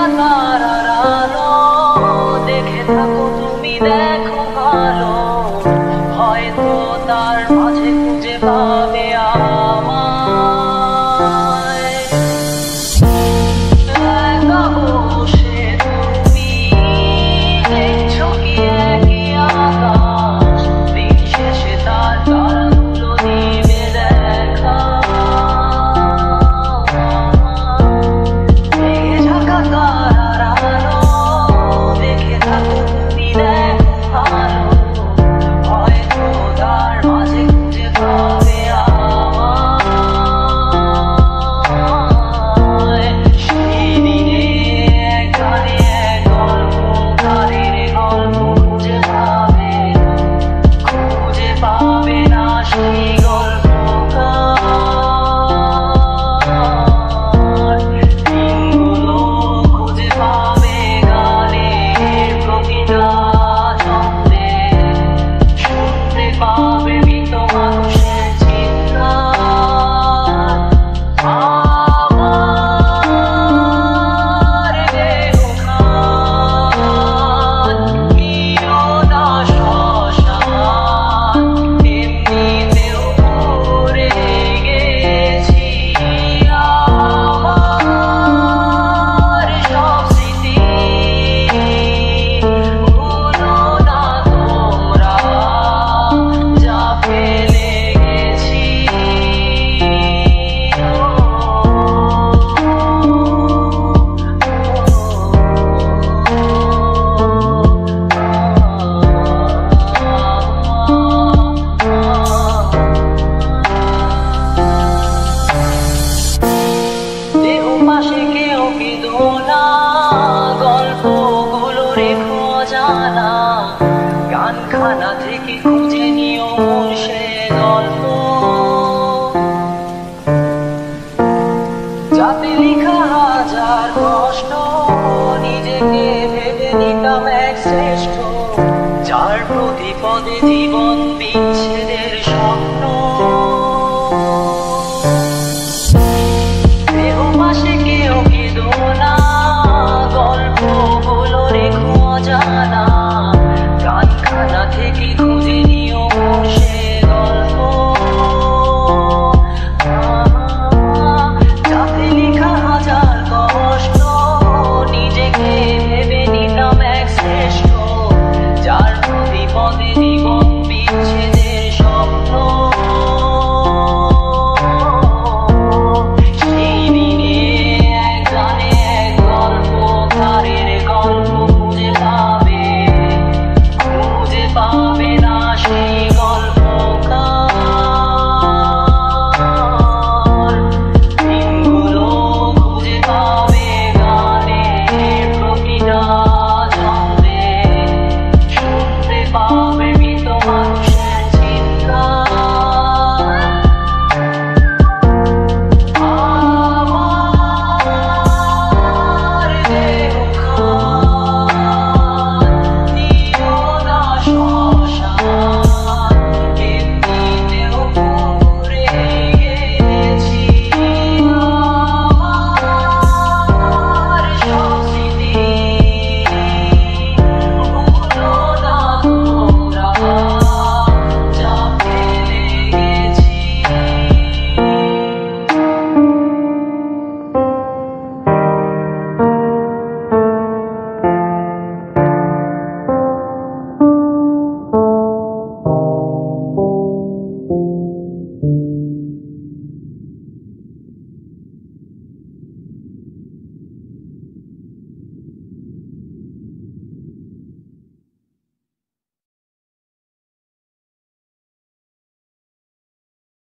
জাগা তারার আলো দেখে থাকো তুমি, দেখো ভালো, হয়তো তার মাঝে খুঁজে পাবে আমায়। একা বসে তুমি দেখছো কি একই আকাশ, দিন শেষে তার তারাগুলো দিবে দেখা। জাগা তারার আলো দেখে থাকো তুমি, দেখো ভালো, হয়তো তার মাঝে খুঁজে পাবে আমায়। সেই দিনে এক গানে এক গল্পকারের গল্প খুঁজে পাবে না সেই গল্পকার। দিনগুলো খুঁজে পাবে গানের প্রতিটা ছন্দে, শুনতে পাবে মৃত মানুষের চিৎকার। আমার দেহখান প্রিয় না শ্মশান, এমনিতেও ভরে গেছি আমার সব স্মৃতি। ভুলো না তোমরা যা ফেলে গেছি। দেহ পাশে কেউ কেঁদো না, গল্পগুলো রেখো জানা, গানখানা থেকে খুঁজে নিও মূল সে গল্প, যাতে লেখা হাজার কষ্ট নিজেকে ভেবে নিতাম এক শ্রেষ্ঠ, যার প্রতি পদে জীবন বিচ্ছেদের স্বপ্ন।